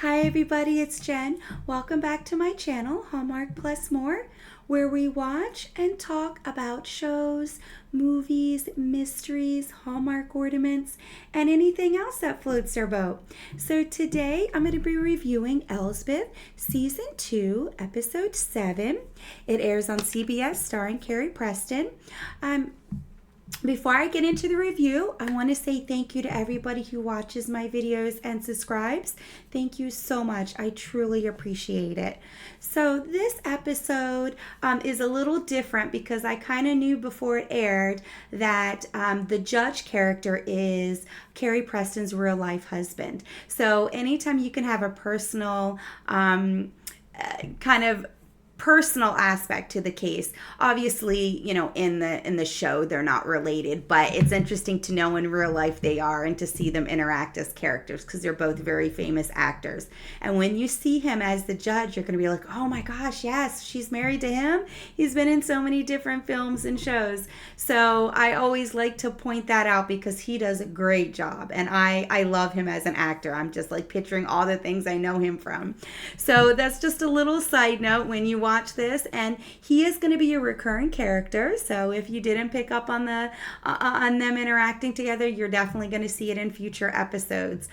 Hi everybody, it's Jen. Welcome back to my channel, Hallmark Plus More, where we watch and talk about shows, movies, mysteries, Hallmark ornaments, and anything else that floats our boat. So today I'm going to be reviewing Elsbeth, Season 2, Episode 7. It airs on CBS starring Carrie Preston. Before I get into the review, I want to say thank you to everybody who watches my videos and subscribes. Thank you so much. I truly appreciate it. So this episode is a little different because I kind of knew before it aired that the judge character is Carrie Preston's real life husband. So anytime you can have a personal kind of personal aspect to the case. Obviously, in the show they're not related, but it's interesting to know in real life they are and to see them interact as characters because they're both very famous actors. And when you see him as the judge, you're going to be like, "Oh my gosh, yes, she's married to him. He's been in so many different films and shows." So, I always like to point that out because he does a great job and I love him as an actor. I'm just like picturing all the things I know him from. So, that's just a little side note when you watch this, and he is going to be a recurring character. So if you didn't pick up on on them interacting together, you're definitely going to see it in future episodes.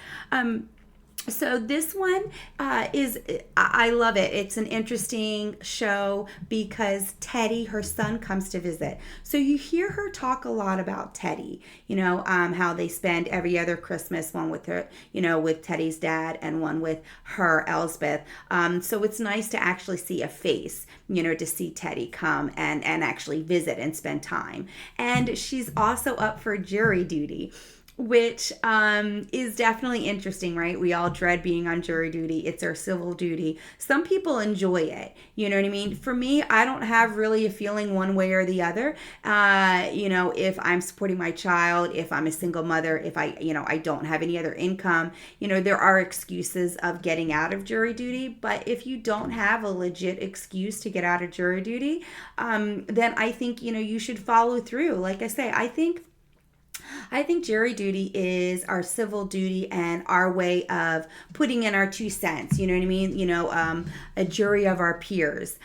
So this one I love it. It's an interesting show because Teddy, her son, comes to visit. So you hear her talk a lot about Teddy, how they spend every other Christmas, one with her, with Teddy's dad and one with her, Elsbeth. So it's nice to actually see a face, to see Teddy come and actually visit and spend time. And she's also up for jury duty, which is definitely interesting, right? We all dread being on jury duty. It's our civil duty. Some people enjoy it. You know what I mean? For me, I don't have really a feeling one way or the other. If I'm supporting my child, if I'm a single mother, if I don't have any other income, there are excuses of getting out of jury duty. But if you don't have a legit excuse to get out of jury duty, then I think, you should follow through. Like I say, I think jury duty is our civil duty and our way of putting in our 2 cents. You know what I mean? A jury of our peers.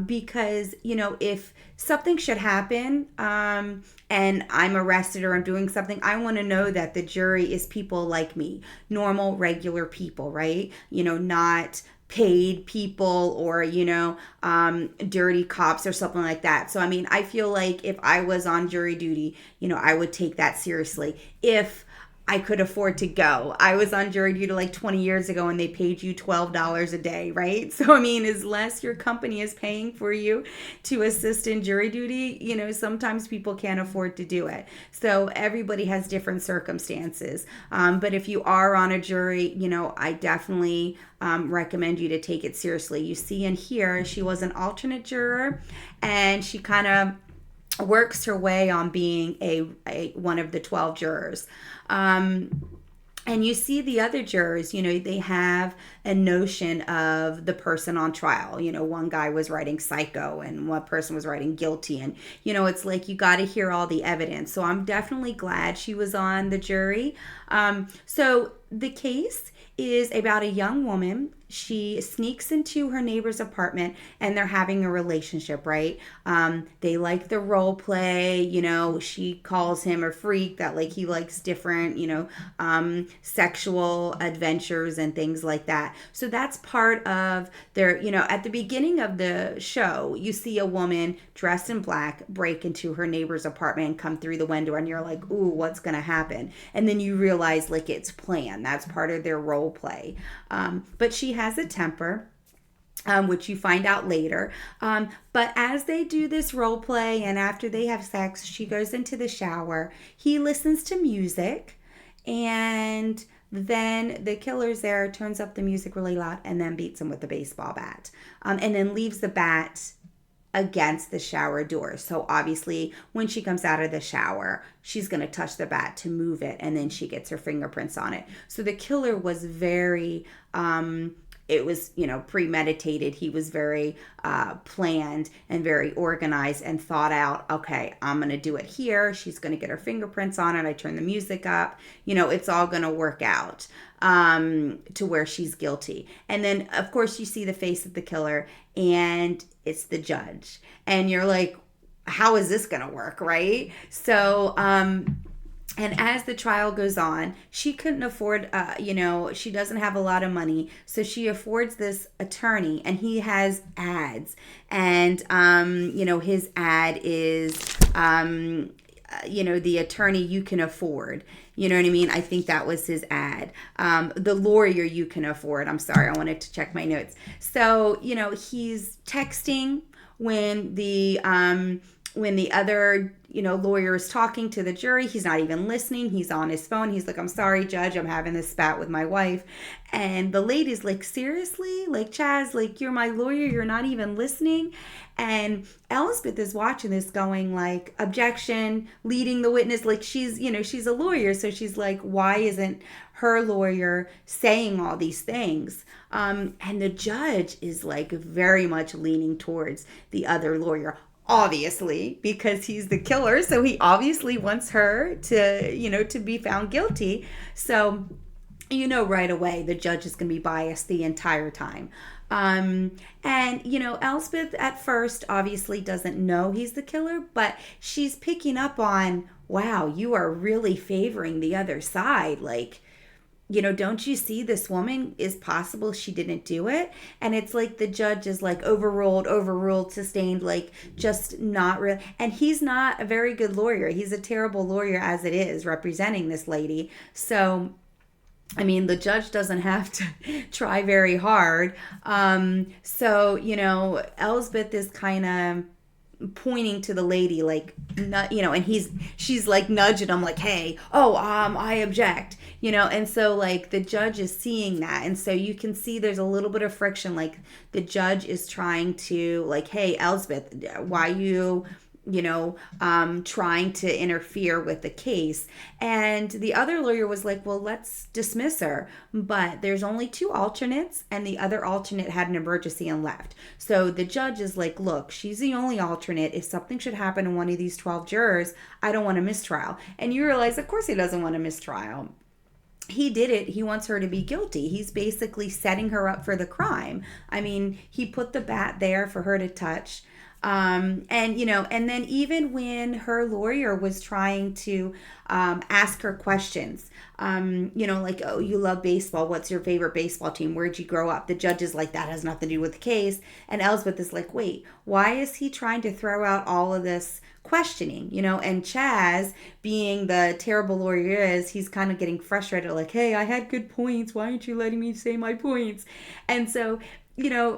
Because, if something should happen and I'm arrested or I'm doing something, I want to know that the jury is people like me, normal, regular people, right? Not paid people or dirty cops or something like that. So I feel like if I was on jury duty, I would take that seriously if I could afford to go. I was on jury duty like 20 years ago and they paid you $12 a day, right? So as less your company is paying for you to assist in jury duty, sometimes people can't afford to do it. So everybody has different circumstances. But if you are on a jury, I definitely recommend you to take it seriously. You see in here, she was an alternate juror and she kind of works her way on being a one of the 12 jurors. And you see the other jurors, they have a notion of the person on trial. One guy was writing psycho and one person was writing guilty. And, it's like you got to hear all the evidence. So I'm definitely glad she was on the jury. So the case is about a young woman. She sneaks into her neighbor's apartment and they're having a relationship, right? They like the role play, she calls him a freak, that like he likes different, sexual adventures and things like that. So that's part of their, at the beginning of the show, you see a woman dressed in black break into her neighbor's apartment and come through the window and you're like, ooh, what's going to happen? And then you realize like it's planned. That's part of their role play. But she has a temper, which you find out later. But as they do this role play and after they have sex, she goes into the shower. He listens to music and then the killer's there, turns up the music really loud and then beats him with a baseball bat. And then leaves the bat against the shower door. So obviously when she comes out of the shower, she's going to touch the bat to move it and then she gets her fingerprints on it. So the killer was very it was, premeditated. He was very planned and very organized and thought out, okay, I'm going to do it here. She's going to get her fingerprints on it. I turn the music up. It's all going to work out. to where she's guilty. And then, of course, you see the face of the killer, and it's the judge. And you're like, how is this going to work, right? So, and as the trial goes on, she couldn't afford, she doesn't have a lot of money. So she affords this attorney, and he has ads. And, his ad is, the attorney you can afford. You know what I mean? I think that was his ad. The lawyer you can afford. I'm sorry, I wanted to check my notes. So, he's texting when the other lawyer is talking to the jury. He's not even listening. He's on his phone. He's like, I'm sorry, judge, I'm having this spat with my wife. And the lady's like, seriously? Like, Chaz, like, you're my lawyer, you're not even listening? And Elsbeth is watching this going like, objection, leading the witness. Like, she's a lawyer, so she's like, why isn't her lawyer saying all these things? And the judge is like very much leaning towards the other lawyer, obviously, because he's the killer. So he obviously wants her to be found guilty. So, right away, the judge is going to be biased the entire time. Elsbeth at first obviously doesn't know he's the killer, but she's picking up on, wow, you are really favoring the other side. Like, don't you see this woman is possible she didn't do it? And it's like the judge is like overruled, sustained, like just not real. And he's not a very good lawyer. He's a terrible lawyer as it is, representing this lady. So, I mean, the judge doesn't have to try very hard. Elsbeth is kind of pointing to the lady, like, and she's like nudging him, like, hey, I object, and so like the judge is seeing that, and so you can see there's a little bit of friction, like the judge is trying to, like, hey, Elsbeth, why you trying to interfere with the case. And the other lawyer was like, well, let's dismiss her. But there's only 2 alternates, and the other alternate had an emergency and left. So the judge is like, look, she's the only alternate. If something should happen to one of these 12 jurors, I don't want a mistrial. And you realize, of course he doesn't want a mistrial. He did it. He wants her to be guilty. He's basically setting her up for the crime. I mean, he put the bat there for her to touch. And then even when her lawyer was trying to ask her questions, like, oh, you love baseball. What's your favorite baseball team? Where'd you grow up? The judge is like, that has nothing to do with the case. And Elsbeth is like, wait, why is he trying to throw out all of this questioning? And Chaz, being the terrible lawyer he is, he's kind of getting frustrated, like, hey, I had good points. Why aren't you letting me say my points? And so,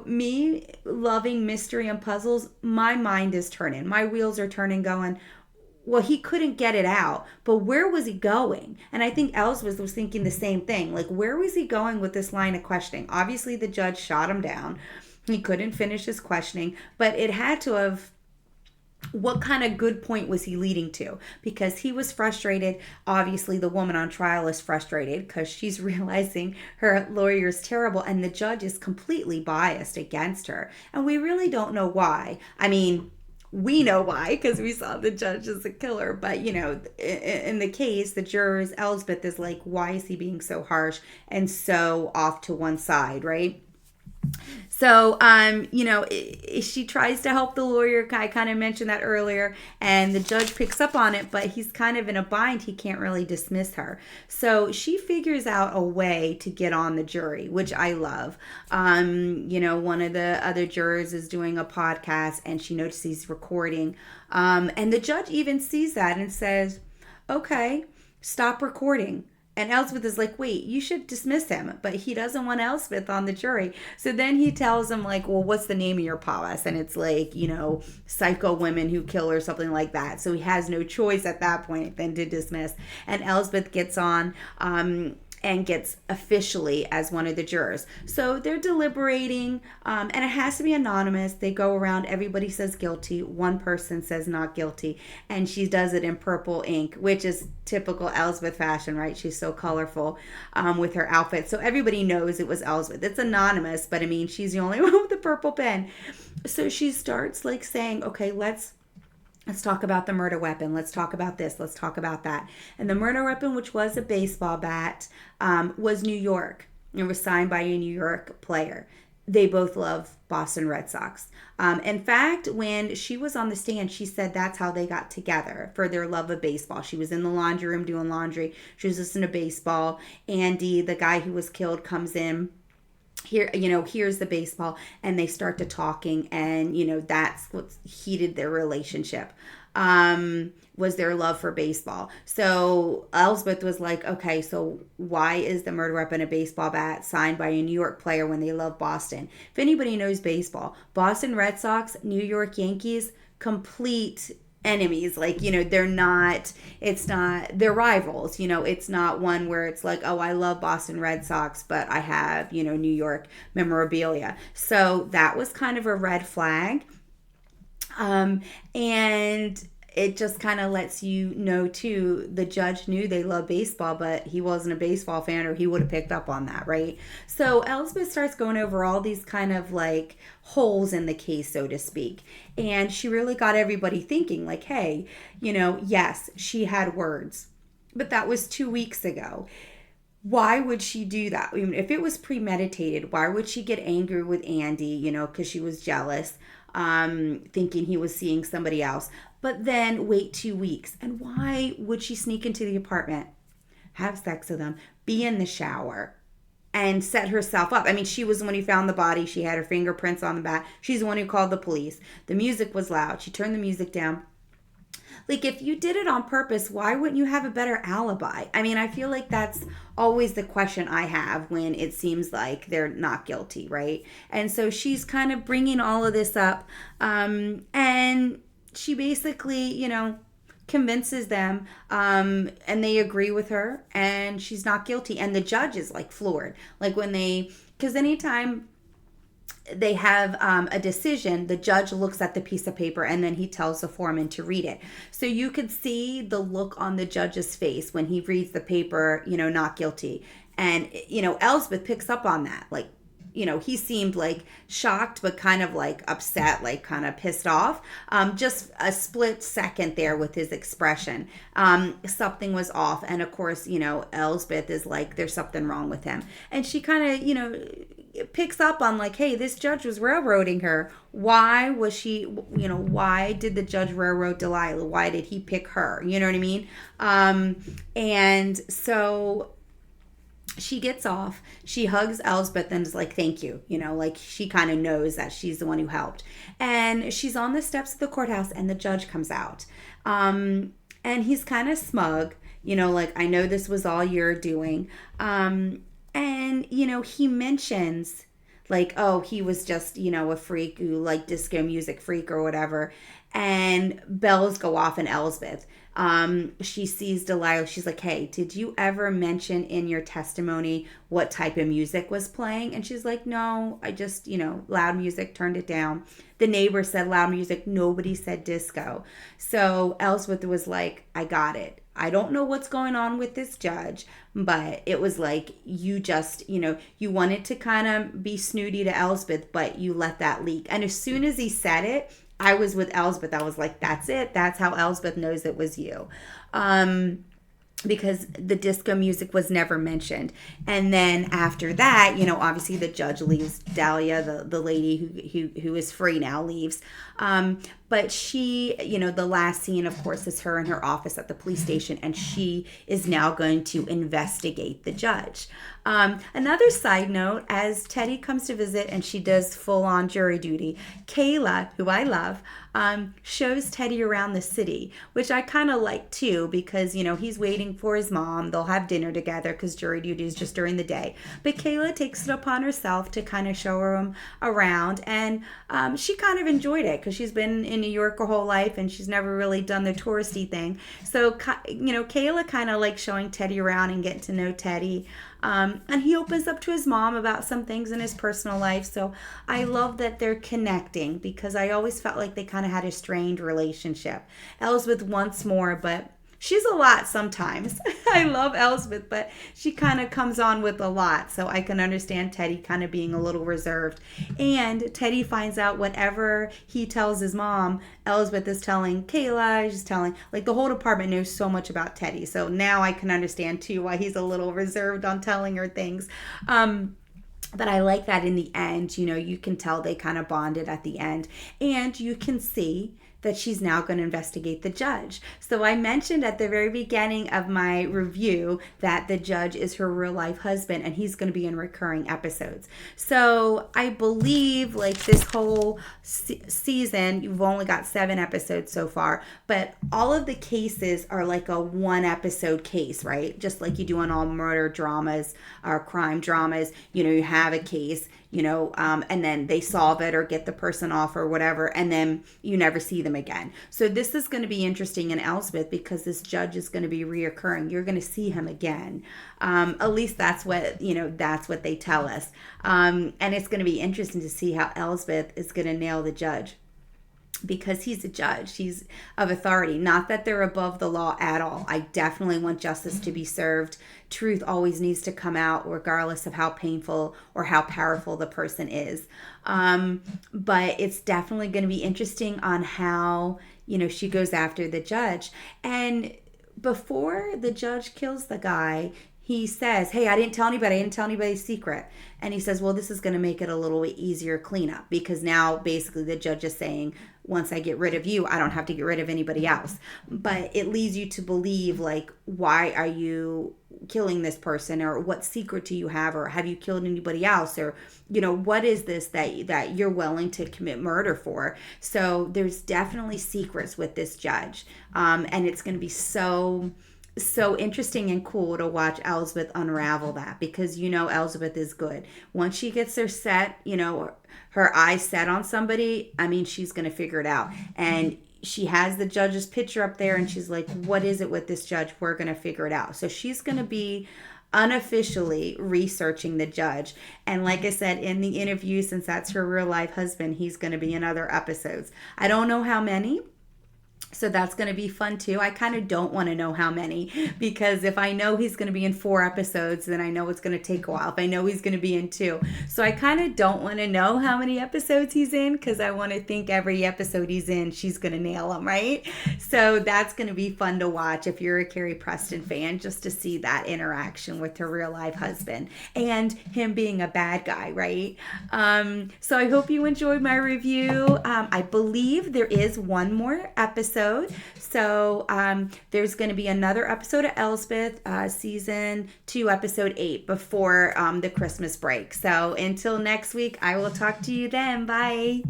me loving mystery and puzzles, my mind is turning. My wheels are turning, going, well, he couldn't get it out, but where was he going? And I think Elsbeth was thinking the same thing. Like, where was he going with this line of questioning? Obviously, the judge shot him down. He couldn't finish his questioning, but it had to have, what kind of good point was he leading to? Because he was frustrated. Obviously, the woman on trial is frustrated because she's realizing her lawyer is terrible, and the judge is completely biased against her. And we really don't know why. I mean, we know why because we saw the judge as a killer. But, in the case, the jurors, Elsbeth is like, why is he being so harsh and so off to one side, right? So, she tries to help the lawyer. I kind of mentioned that earlier, and the judge picks up on it, but he's kind of in a bind. He can't really dismiss her. So she figures out a way to get on the jury, which I love. One of the other jurors is doing a podcast, and she notices he's recording. And the judge even sees that and says, okay, stop recording. And Elsbeth is like, wait, you should dismiss him. But he doesn't want Elsbeth on the jury. So then he tells him, like, well, what's the name of your podcast? And it's like, psycho women who kill or something like that. So he has no choice at that point than to dismiss. And Elsbeth gets on and gets officially as one of the jurors. So they're deliberating, and it has to be anonymous. They go around, everybody says guilty, one person says not guilty, and she does it in purple ink, which is typical Elsbeth fashion, right? She's so colorful with her outfit. So everybody knows it was Elsbeth. It's anonymous, but I mean, she's the only one with the purple pen. So she starts like saying, okay, let's Let's talk about the murder weapon. Let's talk about this. Let's talk about that. And the murder weapon, which was a baseball bat, was New York. It was signed by a New York player. They both love Boston Red Sox. In fact, when she was on the stand, she said that's how they got together, for their love of baseball. She was in the laundry room doing laundry. She was listening to baseball. Andy, the guy who was killed, comes in. Here, here's the baseball, and they start to talking, and that's what heated their relationship, was their love for baseball. So Elsbeth was like, okay, so why is the murder weapon a baseball bat signed by a New York player when they love Boston? If anybody knows baseball, Boston Red Sox, New York Yankees, complete enemies. Like, they're not, they're rivals. It's not one where it's like, oh, I love Boston Red Sox, but I have, New York memorabilia. So that was kind of a red flag. And it just kind of lets you know, too, the judge knew they love baseball, but he wasn't a baseball fan, or he would have picked up on that, right? So Elsbeth starts going over all these kind of like holes in the case, so to speak. And she really got everybody thinking, like, hey, yes, she had words, but that was 2 weeks ago. Why would she do that? I mean, if it was premeditated, why would she get angry with Andy, because she was jealous, thinking he was seeing somebody else? But then wait 2 weeks. And why would she sneak into the apartment, have sex with him, be in the shower, and set herself up? I mean, she was the one who found the body. She had her fingerprints on the bat. She's the one who called the police. The music was loud. She turned the music down. Like, if you did it on purpose, why wouldn't you have a better alibi? I mean, I feel like that's always the question I have when it seems like they're not guilty, right? And so she's kind of bringing all of this up. And she basically, convinces them, and they agree with her, and she's not guilty. And the judge is like floored. Like, because anytime they have a decision, the judge looks at the piece of paper, and then he tells the foreman to read it. So you could see the look on the judge's face when he reads the paper, not guilty. And, Elsbeth picks up on that. Like, he seemed like shocked, but kind of like upset, like kind of pissed off. Just a split second there with his expression. Something was off. And of course, Elsbeth is like, there's something wrong with him. And she kind of, picks up on like, hey, this judge was railroading her. Why was she, why did the judge railroad Delilah? Why did he pick her? You know what I mean? And so she gets off, she hugs Elsbeth and is like, thank you. Like, she kind of knows that she's the one who helped. And she's on the steps of the courthouse, and the judge comes out. And he's kind of smug, like, I know this was all you're doing. And, he mentions like, oh, he was just, a freak who like disco music freak or whatever. And bells go off in Elsbeth. She sees Delilah. She's like, hey, did you ever mention in your testimony what type of music was playing? And she's like, no, I just, loud music, turned it down. The neighbor said loud music. Nobody said disco. So Elsbeth was like, I got it. I don't know what's going on with this judge, but it was like, you just, you wanted to kind of be snooty to Elsbeth, but you let that leak. And as soon as he said it, I was with Elsbeth. I was like, that's it. That's how Elsbeth knows it was you. Because the disco music was never mentioned. And then after that, obviously the judge leaves. Dahlia, the lady who is free now, leaves. But she, the last scene, of course, is her in her office at the police station, and she is now going to investigate the judge. Another side note, as Teddy comes to visit and she does full-on jury duty, Kayla, who I love, shows Teddy around the city, which I kind of like too, because, he's waiting for his mom. They'll have dinner together because jury duty is just during the day. But Kayla takes it upon herself to kind of show him around, and she kind of enjoyed it because she's been in New York her whole life and she's never really done the touristy thing. So, Kayla kind of likes showing Teddy around and getting to know Teddy. And he opens up to his mom about some things in his personal life. So I love that they're connecting, because I always felt like they kind of had a strained relationship. Elsbeth wants more, but she's a lot sometimes. I love Elsbeth, but she kind of comes on with a lot. So I can understand Teddy kind of being a little reserved. And Teddy finds out whatever he tells his mom, Elsbeth is telling Kayla, she's telling, like, the whole department knows so much about Teddy. So now I can understand too why he's a little reserved on telling her things. But I like that in the end, you can tell they kind of bonded at the end. And you can see that she's now going to investigate the judge. So I mentioned at the very beginning of my review that the judge is her real life husband and he's going to be in recurring episodes. So I believe like this whole season, you've only got 7 episodes so far, but all of the cases are like a 1 episode case, right? Just like you do on all murder dramas or crime dramas, you have a case, and then they solve it or get the person off or whatever, and then you never see them again. So this is going to be interesting in Elsbeth because this judge is going to be reoccurring. You're going to see him again. At least that's what they tell us. And it's going to be interesting to see how Elsbeth is going to nail the judge. Because he's a judge, he's of authority. Not that they're above the law at all. I definitely want justice to be served. Truth always needs to come out, regardless of how painful or how powerful the person is. But it's definitely going to be interesting on how, she goes after the judge. And before the judge kills the guy, he says, hey, I didn't tell anybody's secret. And he says, well, this is going to make it a little bit easier cleanup because now basically the judge is saying, once I get rid of you, I don't have to get rid of anybody else. But it leads you to believe, like, why are you killing this person? Or what secret do you have? Or have you killed anybody else? Or, what is this that you're willing to commit murder for? So there's definitely secrets with this judge. And it's going to be so interesting and cool to watch Elsbeth unravel that because Elsbeth is good. Once she gets her set, her eyes set on somebody, she's going to figure it out. And she has the judge's picture up there and she's like, what is it with this judge? We're going to figure it out. So she's going to be unofficially researching the judge. And like I said, in the interview, since that's her real life husband, he's going to be in other episodes. I don't know how many. So that's going to be fun too. I kind of don't want to know how many because if I know he's going to be in 4 episodes, then I know it's going to take a while. If I know he's going to be in 2. So I kind of don't want to know how many episodes he's in because I want to think every episode he's in, she's going to nail him, right? So that's going to be fun to watch if you're a Carrie Preston fan, just to see that interaction with her real life husband and him being a bad guy, right? So I hope you enjoyed my review. I believe there is one more episode. So there's going to be another episode of Elsbeth, season 2, episode 8 before the Christmas break. So until next week, I will talk to you then. Bye.